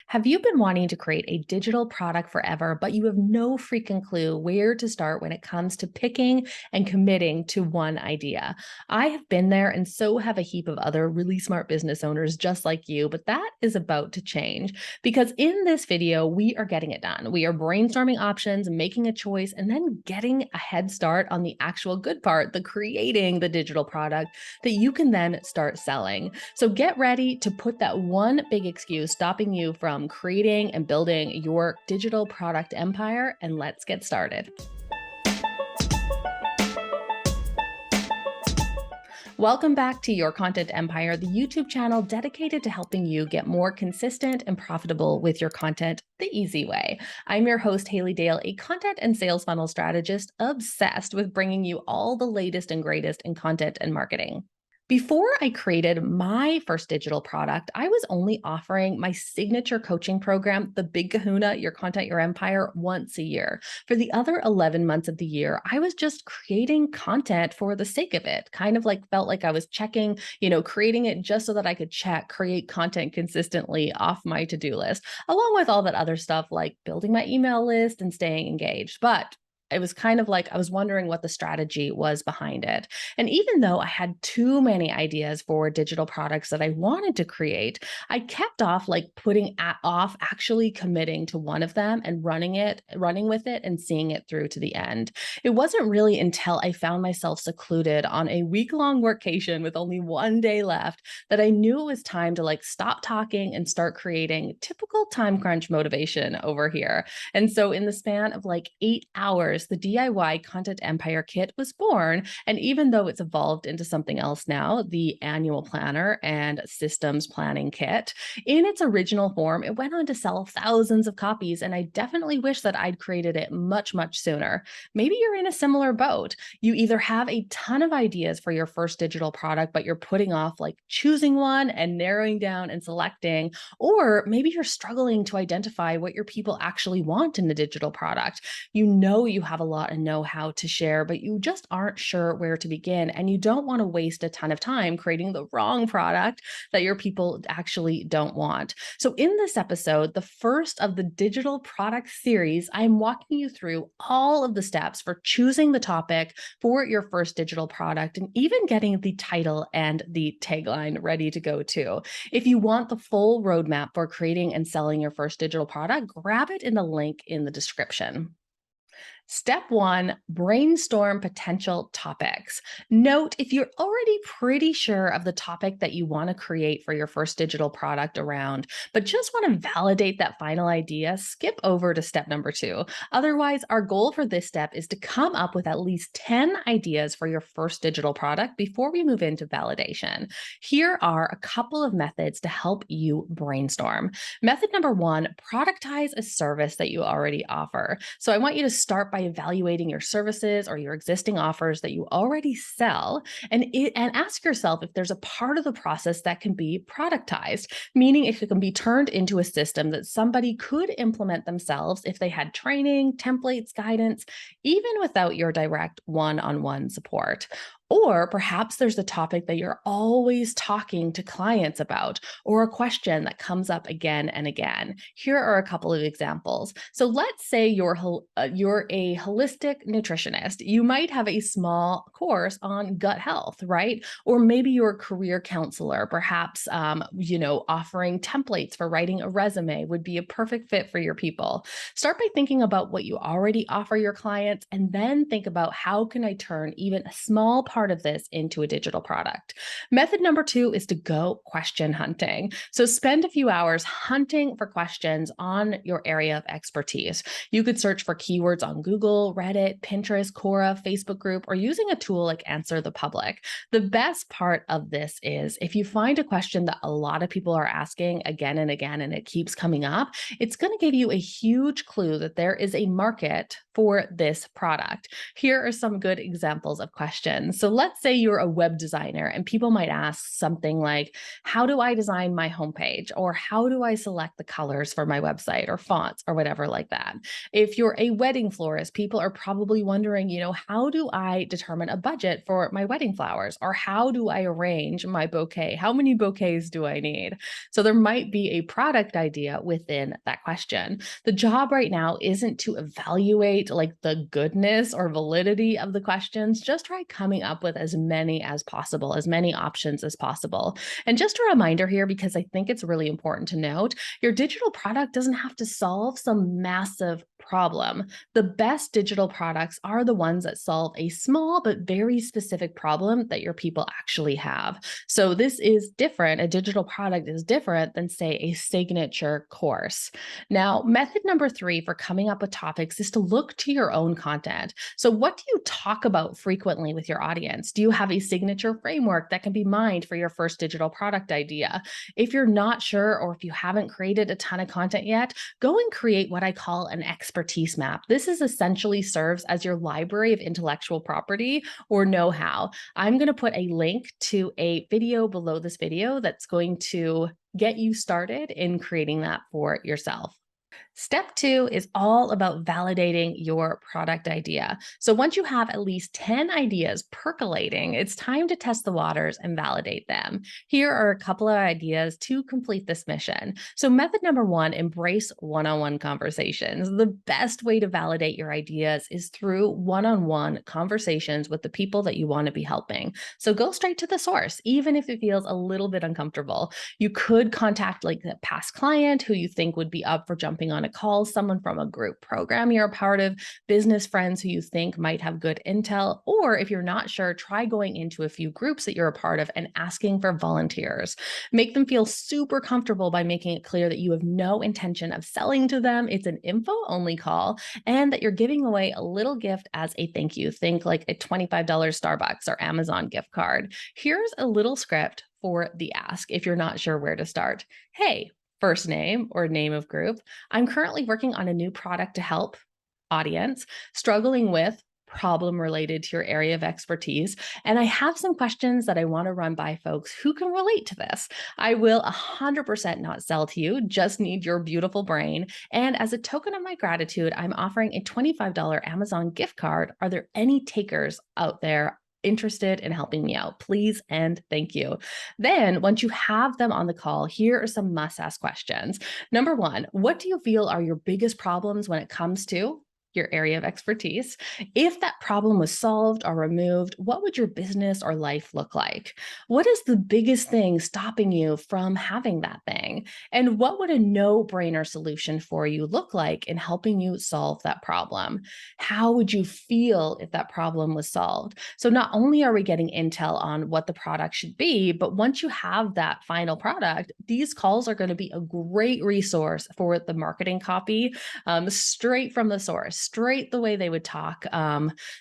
Have you been wanting to create a digital product forever, but you have no freaking clue where to start when it comes to picking and committing to one idea? I have been there, and so have a heap of other really smart business owners just like you, but that is about to change because in this video, we are getting it done. We are brainstorming options, making a choice, and then getting a head start on the actual good part, the creating the digital product that you can then start selling. So get ready to put that one big excuse stopping you from creating and building your digital product empire, and let's get started. Welcome back to Your Content Empire, the YouTube channel dedicated to helping you get more consistent and profitable with your content the easy way. I'm your host, Haley Dale, a content and sales funnel strategist obsessed with bringing you all the latest and greatest in content and marketing. Before I created my first digital product, I was only offering my signature coaching program, The Big Kahuna, Your Content, Your Empire, once a year. For the other 11 months of the year, I was just creating content for the sake of it. Kind of like felt like I was checking, creating it just so that I could create content consistently off my to-do list, along with all that other stuff like building my email list and staying engaged. But it was kind of like I was wondering what the strategy was behind it. And even though I had too many ideas for digital products that I wanted to create, I kept off off actually committing to one of them and running with it and seeing it through to the end. It wasn't really until I found myself secluded on a week-long workation with only one day left that I knew it was time to stop talking and start creating. Typical time crunch motivation over here. And so in the span of 8 hours, the DIY Content Empire Kit was born. And even though it's evolved into something else now, the annual planner and systems planning kit, in its original form, it went on to sell thousands of copies. And I definitely wish that I'd created it much, much sooner. Maybe you're in a similar boat. You either have a ton of ideas for your first digital product, but you're putting off choosing one and narrowing down and selecting, or maybe you're struggling to identify what your people actually want in a digital product. You have a lot of know-how to share, but you just aren't sure where to begin. And you don't want to waste a ton of time creating the wrong product that your people actually don't want. So in this episode, the first of the digital product series, I'm walking you through all of the steps for choosing the topic for your first digital product and even getting the title and the tagline ready to go too. If you want the full roadmap for creating and selling your first digital product, grab it in the link in the description. Step one, brainstorm potential topics. Note, if you're already pretty sure of the topic that you want to create for your first digital product around, but just want to validate that final idea, skip over to step number two. Otherwise, our goal for this step is to come up with at least 10 ideas for your first digital product before we move into validation. Here are a couple of methods to help you brainstorm. Method number one, productize a service that you already offer. So I want you to start by evaluating your services or your existing offers that you already sell and ask yourself if there's a part of the process that can be productized, meaning if it can be turned into a system that somebody could implement themselves if they had training, templates, guidance, even without your direct one-on-one support. Or perhaps there's a topic that you're always talking to clients about, or a question that comes up again and again. Here are a couple of examples. So let's say you're a holistic nutritionist. You might have a small course on gut health, right? Or maybe you're a career counselor. Perhaps, offering templates for writing a resume would be a perfect fit for your people. Start by thinking about what you already offer your clients, and then think about how can I turn even a small part of this into a digital product. Method number two is to go question hunting. So spend a few hours hunting for questions on your area of expertise. You could search for keywords on Google, Reddit, Pinterest, Quora, Facebook group, or using a tool like Answer the Public. The best part of this is if you find a question that a lot of people are asking again and again, and it keeps coming up, it's going to give you a huge clue that there is a market for this product? Here are some good examples of questions. So let's say you're a web designer and people might ask something like, how do I design my homepage? Or how do I select the colors for my website or fonts or whatever like that? If you're a wedding florist, people are probably wondering, how do I determine a budget for my wedding flowers? Or how do I arrange my bouquet? How many bouquets do I need? So there might be a product idea within that question. The job right now isn't to evaluate like the goodness or validity of the questions. Just try coming up with as many as possible, as many options as possible. And just a reminder here, because I think it's really important to note, your digital product doesn't have to solve some massive problem. The best digital products are the ones that solve a small but very specific problem that your people actually have. So this is different. A digital product is different than, say, a signature course. Now, method number 3 for coming up with topics is to look to your own content. So what do you talk about frequently with your audience? Do you have a signature framework that can be mined for your first digital product idea? If you're not sure, or if you haven't created a ton of content yet, go and create what I call an expertise map. This is essentially serves as your library of intellectual property or know-how. I'm going to put a link to a video below this video that's going to get you started in creating that for yourself. Step 2 is all about validating your product idea. So once you have at least 10 ideas percolating, it's time to test the waters and validate them. Here are a couple of ideas to complete this mission. So method number 1, embrace one-on-one conversations. The best way to validate your ideas is through one-on-one conversations with the people that you want to be helping. So go straight to the source, even if it feels a little bit uncomfortable. You could contact like a past client who you think would be up for jumping on a call, someone from a group program you're a part of, business friends who you think might have good intel, or if you're not sure, try going into a few groups that you're a part of and asking for volunteers. Make them feel super comfortable by making it clear that you have no intention of selling to them. It's an info-only call, and that you're giving away a little gift as a thank you. Think like a $25 Starbucks or Amazon gift card. Here's a little script for the ask if you're not sure where to start. Hey, first name or name of group. I'm currently working on a new product to help audience struggling with problem related to your area of expertise. And I have some questions that I want to run by folks who can relate to this. I will 100% not sell to you, just need your beautiful brain. And as a token of my gratitude, I'm offering a $25 Amazon gift card. Are there any takers out there interested in helping me out? Please and thank you. Then once you have them on the call, here are some must-ask questions. Number 1, what do you feel are your biggest problems when it comes to your area of expertise? If that problem was solved or removed, what would your business or life look like? What is the biggest thing stopping you from having that thing? And what would a no-brainer solution for you look like in helping you solve that problem? How would you feel if that problem was solved? So not only are we getting intel on what the product should be, but once you have that final product, these calls are going to be a great resource for the marketing copy, straight from the source, straight the way they would talk.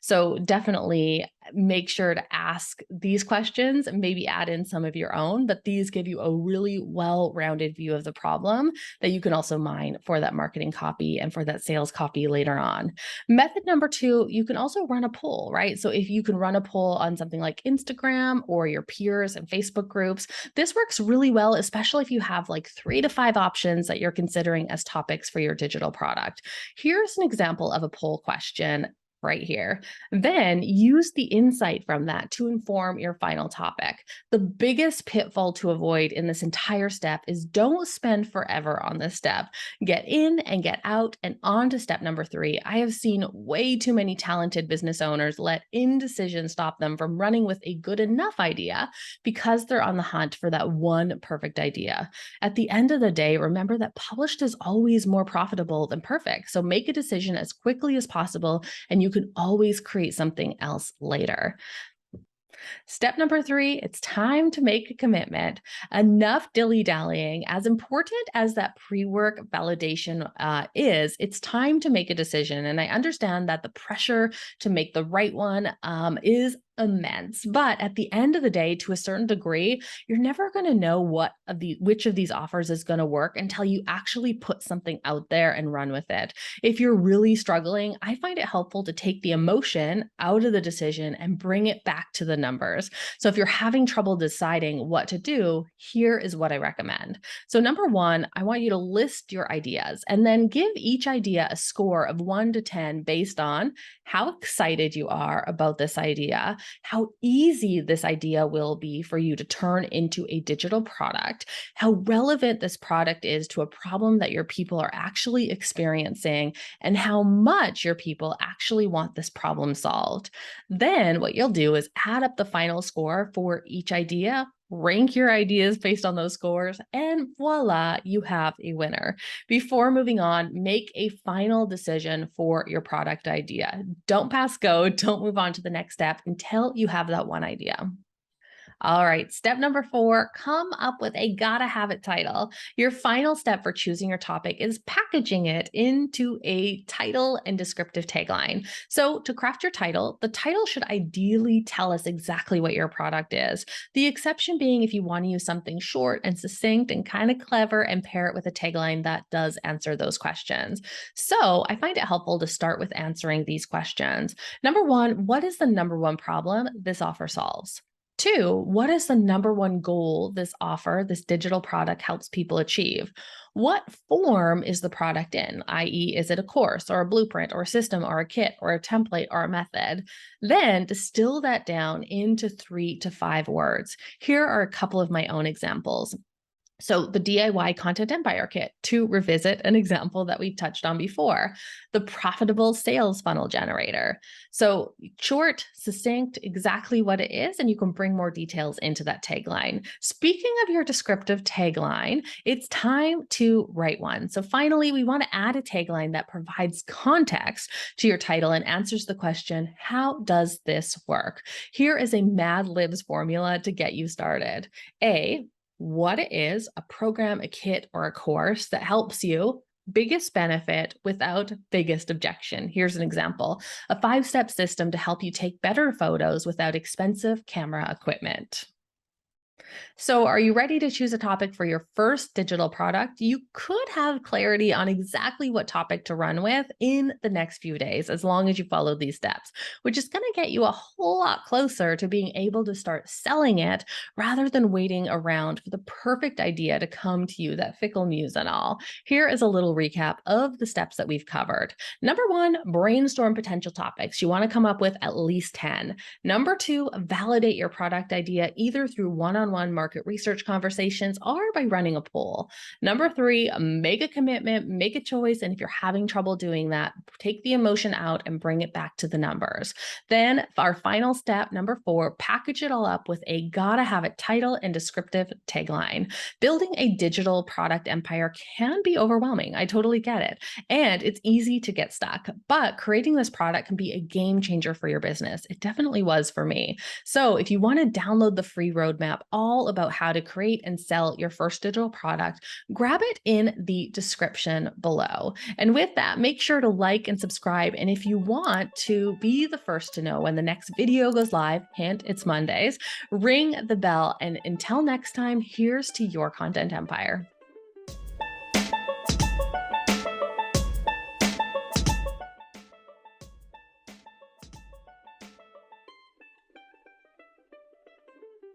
So definitely make sure to ask these questions and maybe add in some of your own, but these give you a really well-rounded view of the problem that you can also mine for that marketing copy and for that sales copy later on. Method number 2, you can also run a poll, right? So if you can run a poll on something like Instagram or your peers and Facebook groups, this works really well, especially if you have like 3 to 5 options that you're considering as topics for your digital product. Here's an example of a poll question right here. Then use the insight from that to inform your final topic. The biggest pitfall to avoid in this entire step is don't spend forever on this step. Get in and get out and on to step number 3. I have seen way too many talented business owners let indecision stop them from running with a good enough idea because they're on the hunt for that one perfect idea. At the end of the day, remember that published is always more profitable than perfect. So make a decision as quickly as possible, and you can always create something else later. Step number 3, it's time to make a commitment. Enough dilly-dallying. As important as that pre-work validation is, it's time to make a decision. And I understand that the pressure to make the right one is immense. But at the end of the day, to a certain degree, you're never going to know which of these offers is going to work until you actually put something out there and run with it. If you're really struggling, I find it helpful to take the emotion out of the decision and bring it back to the numbers. So if you're having trouble deciding what to do, here is what I recommend. So number one, I want you to list your ideas and then give each idea a score of 1 to 10 based on how excited you are about this idea, how easy this idea will be for you to turn into a digital product, how relevant this product is to a problem that your people are actually experiencing, and how much your people actually want this problem solved. Then what you'll do is add up the final score for each idea, rank your ideas based on those scores, and voila, you have a winner. Before moving on, make a final decision for your product idea. Don't pass go, don't move on to the next step until you have that one idea. All right, step number 4, come up with a gotta have it title. Your final step for choosing your topic is packaging it into a title and descriptive tagline. So to craft your title, the title should ideally tell us exactly what your product is. The exception being if you want to use something short and succinct and kind of clever and pair it with a tagline that does answer those questions. So I find it helpful to start with answering these questions. Number 1, what is the number one problem this offer solves? 2, what is the number one goal this digital product helps people achieve? What form is the product in? I.e., is it a course or a blueprint or a system or a kit or a template or a method? Then distill that down into 3 to 5 words. Here are a couple of my own examples. So the DIY Content Empire Kit, to revisit an example that we touched on before, the profitable sales funnel generator. So short, succinct, exactly what it is, and you can bring more details into that tagline. Speaking of your descriptive tagline, it's time to write one. So finally, we want to add a tagline that provides context to your title and answers the question, how does this work? Here is a Mad Libs formula to get you started. A, what it is, a program, a kit, or a course that helps you. Biggest benefit without biggest objection. Here's an example, a 5-step system to help you take better photos without expensive camera equipment. So are you ready to choose a topic for your first digital product? You could have clarity on exactly what topic to run with in the next few days, as long as you follow these steps, which is going to get you a whole lot closer to being able to start selling it rather than waiting around for the perfect idea to come to you, that fickle muse and all. Here is a little recap of the steps that we've covered. Number 1, brainstorm potential topics. You want to come up with at least 10. Number 2, validate your product idea either through one-on-one market research conversations or by running a poll. Number 3, make a commitment, make a choice. And if you're having trouble doing that, take the emotion out and bring it back to the numbers. Then our final step, number 4, package it all up with a gotta have it title and descriptive tagline. Building a digital product empire can be overwhelming. I totally get it. And it's easy to get stuck, but creating this product can be a game changer for your business. It definitely was for me. So if you want to download the free roadmap all about how to create and sell your first digital product, grab it in the description below. And with that, make sure to like and subscribe. And if you want to be the first to know when the next video goes live, hint, it's Mondays, ring the bell. And until next time, here's to your content empire.